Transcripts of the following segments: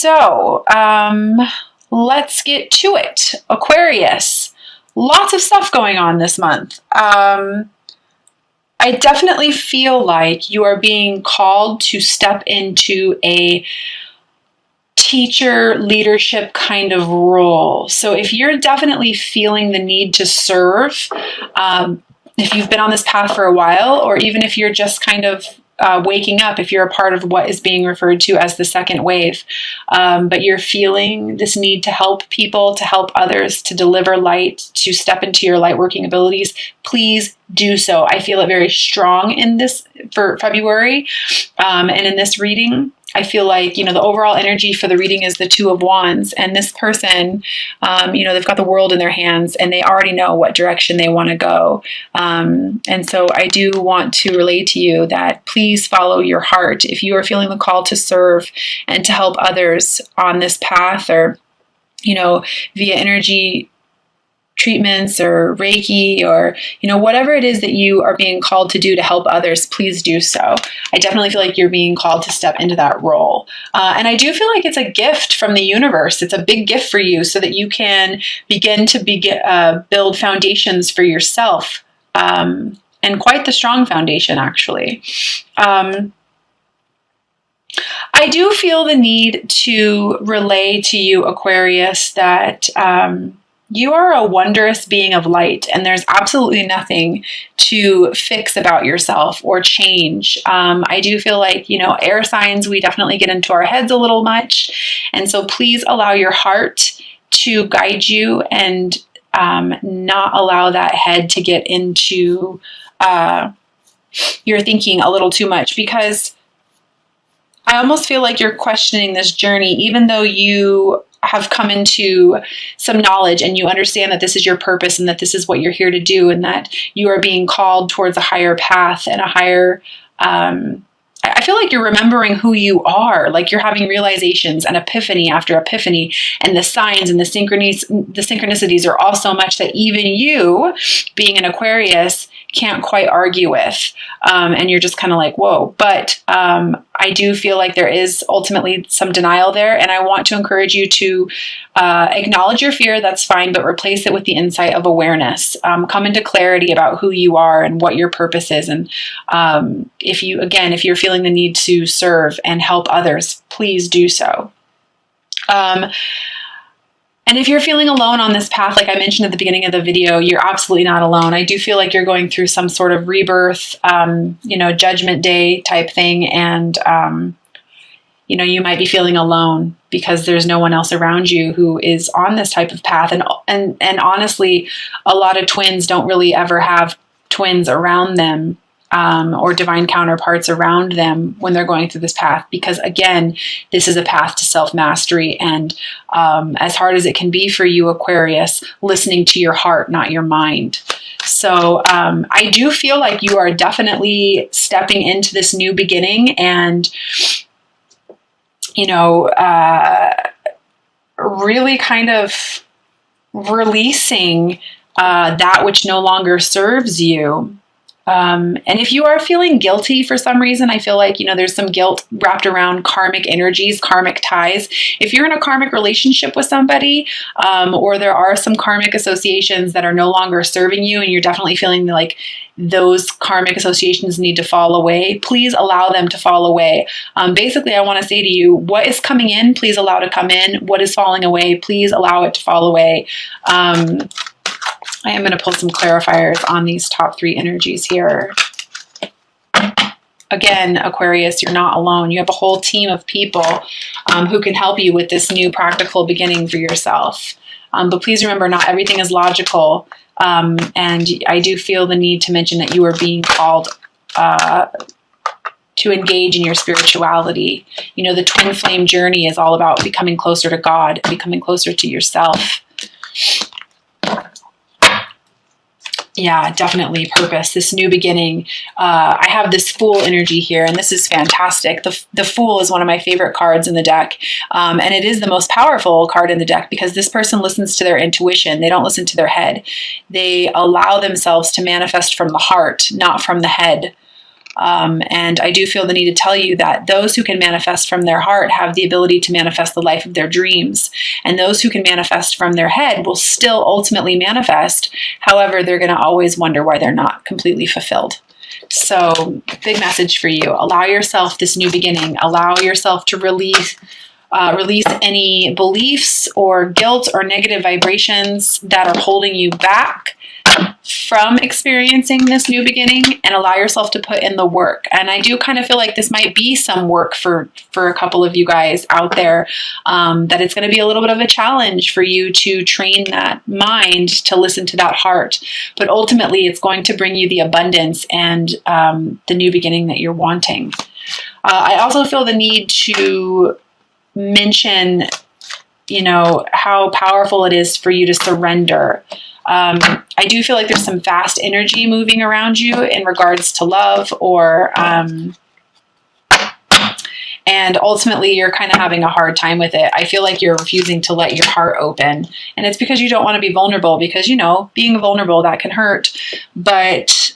So, let's get to it. Aquarius, lots of stuff going on this month. I definitely feel like you are being called to step into a teacher leadership kind of role. So if you're definitely feeling the need to serve, if you've been on this path for a while, or even if you're just kind of waking up, if you're a part of what is being referred to as the second wave, but you're feeling this need to help people, to help others, to deliver light, to step into your light working abilities, please do so. I feel it very strong in this for February, and in this reading. I feel like, the overall energy for the reading is the Two of Wands, and this person, they've got the world in their hands and they already know what direction they want to go. And so I do want to relay to you that please follow your heart. If you are feeling the call to serve and to help others on this path, or, via energy treatments or Reiki, or whatever it is that you are being called to do to help others, please do so. I definitely feel like you're being called to step into that role, and I do feel like it's a gift from the universe. It's a big gift for you, so that you can begin to build foundations for yourself, and quite the strong foundation, actually. I do feel the need to relay to you, Aquarius, that you are a wondrous being of light, and there's absolutely nothing to fix about yourself or change. I do feel like, air signs, we definitely get into our heads a little much. And so please allow your heart to guide you, and not allow that head to get into your thinking a little too much, because I almost feel like you're questioning this journey, even though you have come into some knowledge and you understand that this is your purpose and that this is what you're here to do, and that you are being called towards a higher path and a higher, I feel like you're remembering who you are, like you're having realizations and epiphany after epiphany, and the signs and the synchronicities are all so much that even you, being an Aquarius, can't quite argue with, and you're just kind of like, whoa. But I do feel like there is ultimately some denial there, and I want to encourage you to acknowledge your fear. That's fine, but replace it with the insight of awareness. Come into clarity about who you are and what your purpose is, and if you're feeling the need to serve and help others, please do so. And if you're feeling alone on this path, like I mentioned at the beginning of the video, you're absolutely not alone. I do feel like you're going through some sort of rebirth, judgment day type thing. And, you might be feeling alone because there's no one else around you who is on this type of path. And honestly, a lot of twins don't really ever have twins around them, or divine counterparts around them when they're going through this path, because again, this is a path to self-mastery, and as hard as it can be for you, Aquarius, listening to your heart, not your mind. So I do feel like you are definitely stepping into this new beginning, and really kind of releasing that which no longer serves you. And if you are feeling guilty for some reason, I feel like, there's some guilt wrapped around karmic energies, karmic ties. If you're in a karmic relationship with somebody, or there are some karmic associations that are no longer serving you, and you're definitely feeling like those karmic associations need to fall away, please allow them to fall away. Basically, I want to say to you, what is coming in, please allow to come in. What is falling away, please allow it to fall away. I am going to pull some clarifiers on these top three energies here. Again, Aquarius, you're not alone. You have a whole team of people who can help you with this new practical beginning for yourself. But please remember, not everything is logical. And I do feel the need to mention that you are being called to engage in your spirituality. The twin flame journey is all about becoming closer to God, becoming closer to yourself. Yeah, definitely purpose, this new beginning. I have this Fool energy here, and this is fantastic. The Fool is one of my favorite cards in the deck, and it is the most powerful card in the deck because this person listens to their intuition. They don't listen to their head. They allow themselves to manifest from the heart, not from the head. And I do feel the need to tell you that those who can manifest from their heart have the ability to manifest the life of their dreams. And those who can manifest from their head will still ultimately manifest. However, they're going to always wonder why they're not completely fulfilled. So, big message for you. Allow yourself this new beginning. Allow yourself to release any beliefs or guilt or negative vibrations that are holding you back from experiencing this new beginning, and allow yourself to put in the work. And I do kind of feel like this might be some work for a couple of you guys out there, that it's going to be a little bit of a challenge for you to train that mind to listen to that heart. But ultimately, it's going to bring you the abundance and the new beginning that you're wanting. I also feel the need to mention, how powerful it is for you to surrender. I do feel like there's some fast energy moving around you in regards to love, and ultimately you're kind of having a hard time with it. I feel like you're refusing to let your heart open, and it's because you don't want to be vulnerable, because, being vulnerable, that can hurt. But,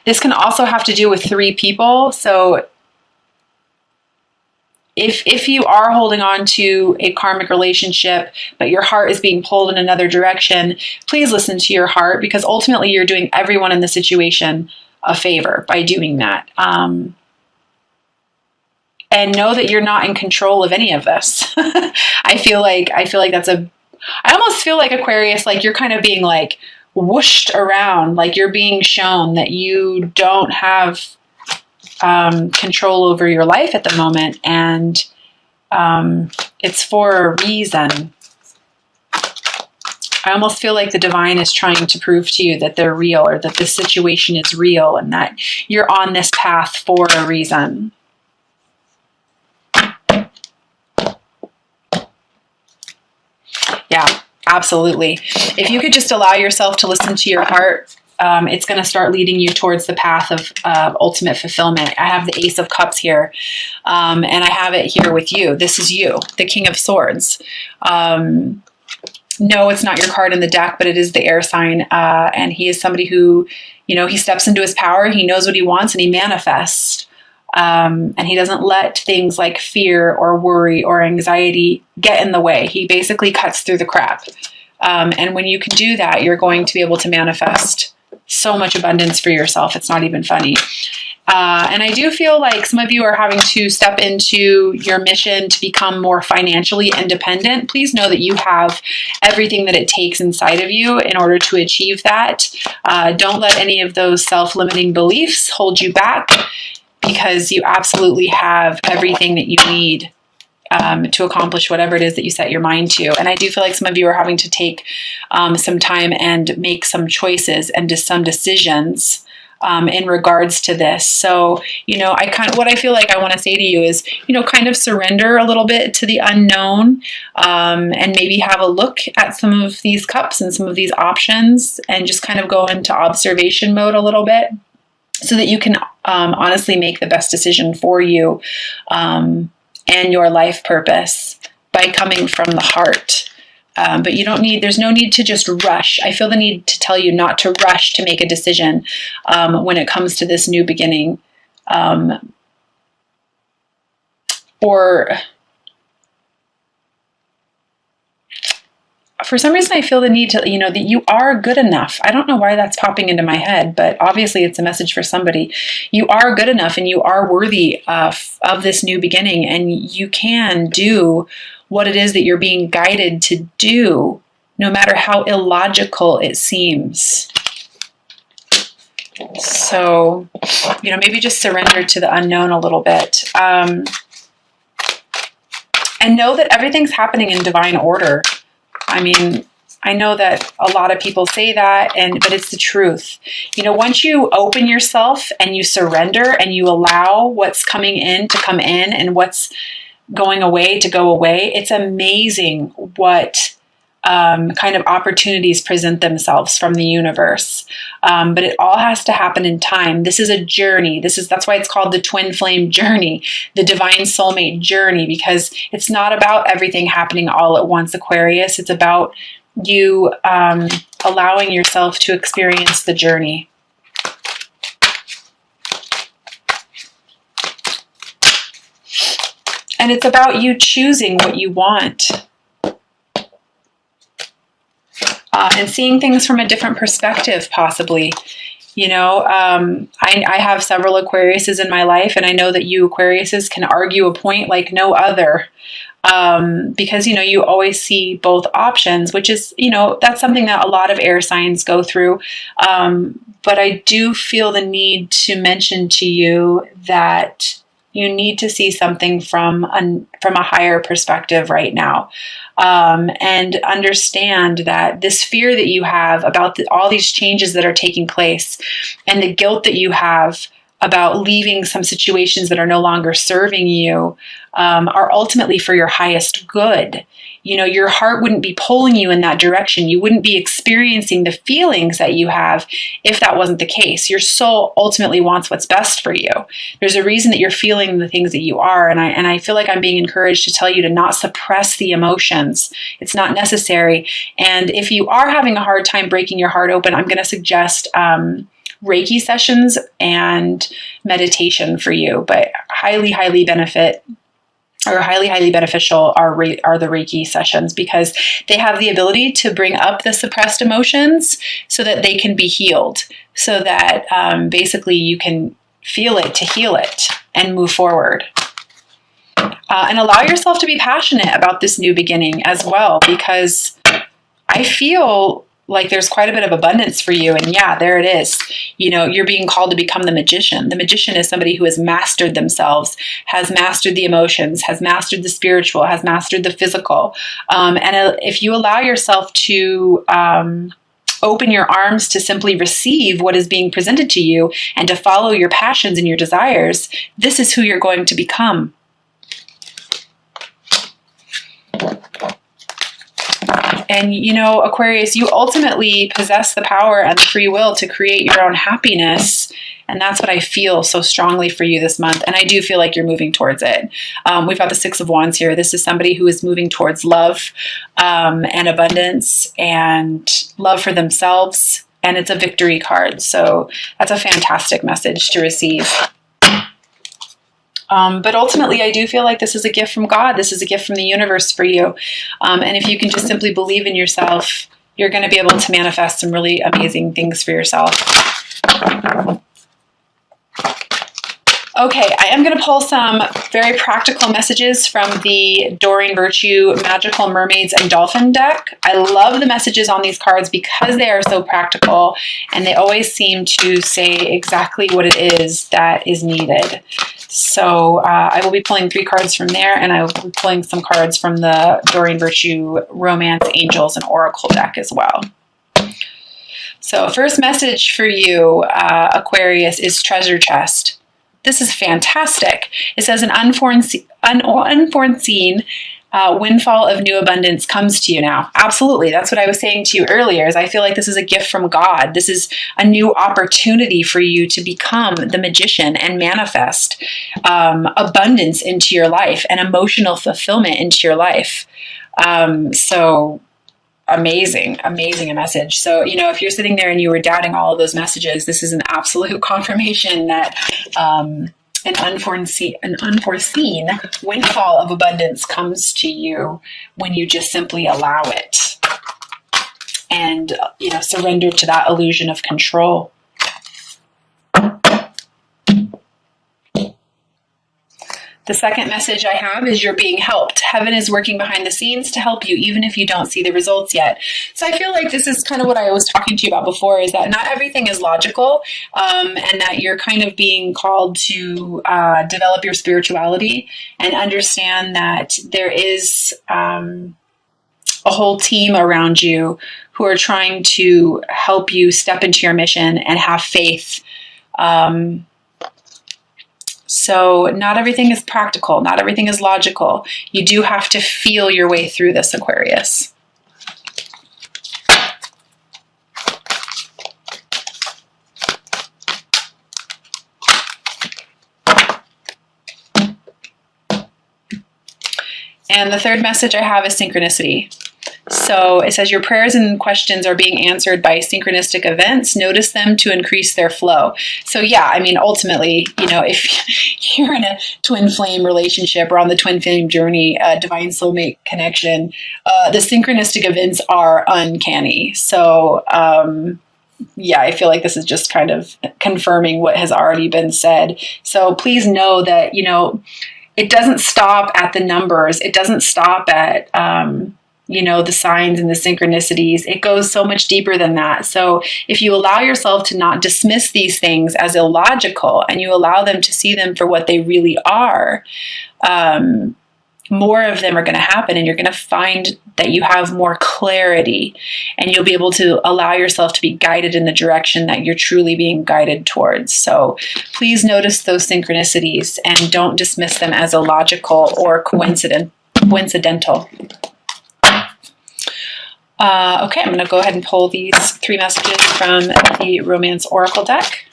this can also have to do with 3 people. So if you are holding on to a karmic relationship, but your heart is being pulled in another direction, please listen to your heart, because ultimately you're doing everyone in the situation a favor by doing that. And know that you're not in control of any of this. I feel like I almost feel like, Aquarius, like you're kind of being like whooshed around, like you're being shown that you don't have control over your life at the moment, and it's for a reason. I almost feel like the divine is trying to prove to you that they're real, or that this situation is real, and that you're on this path for a reason. Yeah, absolutely. If you could just allow yourself to listen to your heart, it's going to start leading you towards the path of ultimate fulfillment. I have the Ace of Cups here, and I have it here with you. This is you, the King of Swords. No, it's not your card in the deck, but it is the air sign, and he is somebody who, he steps into his power, he knows what he wants, and he manifests. And he doesn't let things like fear or worry or anxiety get in the way. He basically cuts through the crap. And when you can do that, you're going to be able to manifest so much abundance for yourself. It's not even funny. And I do feel like some of you are having to step into your mission to become more financially independent. Please know that you have everything that it takes inside of you in order to achieve that. Don't let any of those self-limiting beliefs hold you back, because you absolutely have everything that you need to accomplish whatever it is that you set your mind to. And I do feel like some of you are having to take some time and make some choices and some decisions in regards to this. So, what I feel like I want to say to you is, kind of surrender a little bit to the unknown, and maybe have a look at some of these cups and some of these options, and just kind of go into observation mode a little bit, so that you can honestly make the best decision for you and your life purpose by coming from the heart. But there's no need to just rush. I feel the need to tell you not to rush to make a decision when it comes to this new beginning. For some reason, I feel the need to, that you are good enough. I don't know why that's popping into my head, but obviously it's a message for somebody. You are good enough, and you are worthy of this new beginning, and you can do what it is that you're being guided to do, no matter how illogical it seems. So, maybe just surrender to the unknown a little bit. And know that everything's happening in divine order. I mean, I know that a lot of people say that, but it's the truth. Once you open yourself and you surrender and you allow what's coming in to come in and what's going away to go away, it's amazing what kind of opportunities present themselves from the universe. But it all has to happen in time. This is a journey. That's why it's called the twin flame journey, the divine soulmate journey, because it's not about everything happening all at once, Aquarius. It's about you allowing yourself to experience the journey. And it's about you choosing what you want. And seeing things from a different perspective, possibly. You know, I have several Aquariuses in my life, and I know that you Aquariuses can argue a point like no other. Because, you know, you always see both options, which is, you know, that's something that a lot of air signs go through. But I do feel the need to mention to you that you need to see something from a higher perspective right now. And understand that this fear that you have about all these changes that are taking place, and the guilt that you have about leaving some situations that are no longer serving you, are ultimately for your highest good. You know, your heart wouldn't be pulling you in that direction. You wouldn't be experiencing the feelings that you have if that wasn't the case. Your soul ultimately wants what's best for you. There's a reason that you're feeling the things that you are. And I feel like I'm being encouraged to tell you to not suppress the emotions. It's not necessary. And if you are having a hard time breaking your heart open, I'm going to suggest Reiki sessions and meditation for you, but highly beneficial are the Reiki sessions, because they have the ability to bring up the suppressed emotions so that they can be healed, so that basically you can feel it to heal it and move forward. And allow yourself to be passionate about this new beginning as well, because I feel like there's quite a bit of abundance for you. And yeah, there it is. You know, you're being called to become the magician. The magician is somebody who has mastered themselves, has mastered the emotions, has mastered the spiritual, has mastered the physical. And if you allow yourself to open your arms to simply receive what is being presented to you and to follow your passions and your desires, this is who you're going to become. And, you know, Aquarius, you ultimately possess the power and the free will to create your own happiness. And that's what I feel so strongly for you this month. And I do feel like you're moving towards it. We've got the Six of Wands here. This is somebody who is moving towards love and abundance and love for themselves. And it's a victory card. So that's a fantastic message to receive. But ultimately, I do feel like this is a gift from God. This is a gift from the universe for you. And if you can just simply believe in yourself, you're going to be able to manifest some really amazing things for yourself. Okay, I am going to pull some very practical messages from the Doreen Virtue Magical Mermaids and Dolphin deck. I love the messages on these cards because they are so practical, and they always seem to say exactly what it is that is needed. So I will be pulling 3 cards from there, and I will be pulling some cards from the Doreen Virtue Romance, Angels, and Oracle deck as well. So first message for you, Aquarius, is Treasure Chest. This is fantastic. It says an unforeseen windfall of new abundance comes to you now. Absolutely. That's what I was saying to you earlier, is I feel like this is a gift from God. This is a new opportunity for you to become the magician and manifest abundance into your life and emotional fulfillment into your life. So amazing message. So, you know, if you're sitting there and you were doubting all of those messages, this is an absolute confirmation that an unforeseen windfall of abundance comes to you when you just simply allow it and, you know, surrender to that illusion of control. The second message I have is you're being helped. Heaven is working behind the scenes to help you, even if you don't see the results yet. So I feel like this is kind of what I was talking to you about before, is that not everything is logical, and that you're kind of being called to develop your spirituality and understand that there is a whole team around you who are trying to help you step into your mission and have faith. So not everything is practical. Not everything is logical. You do have to feel your way through this, Aquarius. And the third message I have is synchronicity. So it says your prayers and questions are being answered by synchronistic events. Notice them to increase their flow. So yeah, I mean, ultimately, if you're in a twin flame relationship or on the twin flame journey, divine soulmate connection, the synchronistic events are uncanny. So yeah, I feel like this is just kind of confirming what has already been said. So please know that, it doesn't stop at the numbers. It doesn't stop at, the signs and the synchronicities. It goes so much deeper than that. So if you allow yourself to not dismiss these things as illogical and you allow them to see them for what they really are, more of them are going to happen, and you're going to find that you have more clarity, and you'll be able to allow yourself to be guided in the direction that you're truly being guided towards. So please notice those synchronicities and don't dismiss them as illogical or coincidental. Okay, I'm going to go ahead and pull these 3 messages from the Romance Oracle deck.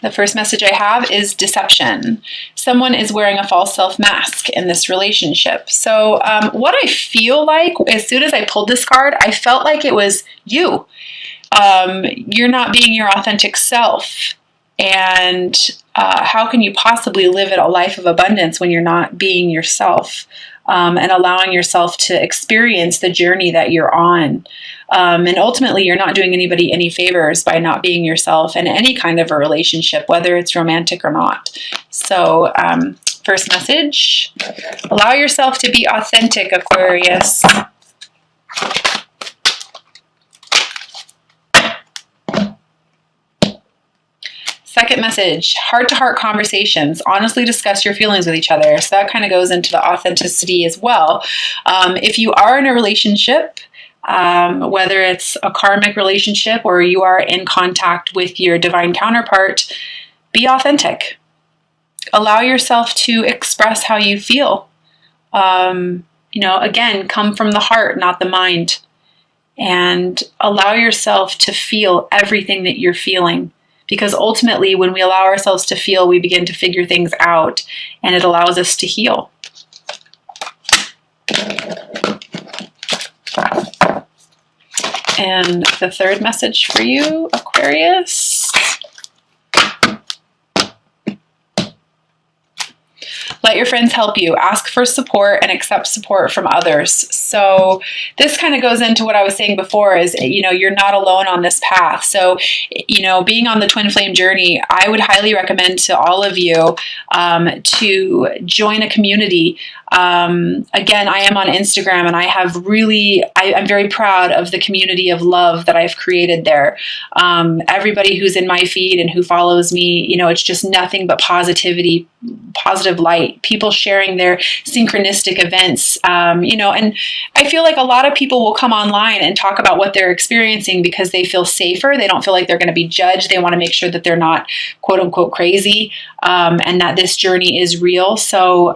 The first message I have is deception. Someone is wearing a false self mask in this relationship. So what I feel like, as soon as I pulled this card, I felt like it was you. You're not being your authentic self. And how can you possibly live a life of abundance when you're not being yourself and allowing yourself to experience the journey that you're on? And ultimately, you're not doing anybody any favors by not being yourself in any kind of a relationship, whether it's romantic or not. So first message, allow yourself to be authentic, Aquarius. Second message, heart-to-heart conversations. Honestly discuss your feelings with each other. So that kind of goes into the authenticity as well. If you are in a relationship, whether it's a karmic relationship or you are in contact with your divine counterpart, be authentic. Allow yourself to express how you feel. Again, come from the heart, not the mind. And allow yourself to feel everything that you're feeling. Because ultimately, when we allow ourselves to feel, we begin to figure things out, and it allows us to heal. And the third message for you, Aquarius. Let your friends help you. Ask for support and accept support from others. So this kind of goes into what I was saying before is, you're not alone on this path. So, being on the twin flame journey, I would highly recommend to all of you to join a community. Again, I am on Instagram, and I'm very proud of the community of love that I've created there. Everybody who's in my feed and who follows me, it's just nothing but positivity, positive light, people sharing their synchronistic events, and I feel like a lot of people will come online and talk about what they're experiencing because they feel safer. They don't feel like they're going to be judged. They want to make sure that they're not quote unquote crazy, and that this journey is real. So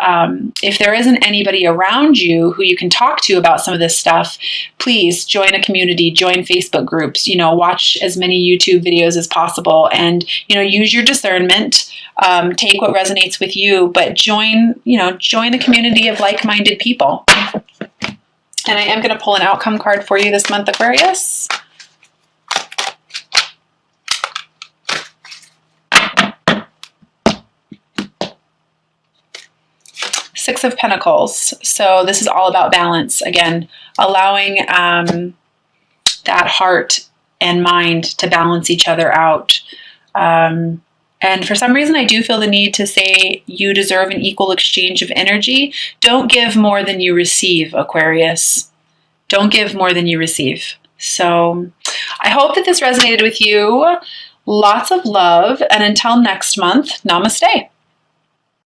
if there isn't anybody around you who you can talk to about some of this stuff, please join a community, join Facebook groups, watch as many YouTube videos as possible, and use your discernment. Take what resonates with you, but join a community of like-minded people. And I am going to pull an outcome card for you this month, Aquarius. Six of Pentacles. So this is all about balance. Again, allowing that heart and mind to balance each other out. And for some reason, I do feel the need to say you deserve an equal exchange of energy. Don't give more than you receive, Aquarius. Don't give more than you receive. So I hope that this resonated with you. Lots of love. And until next month, namaste.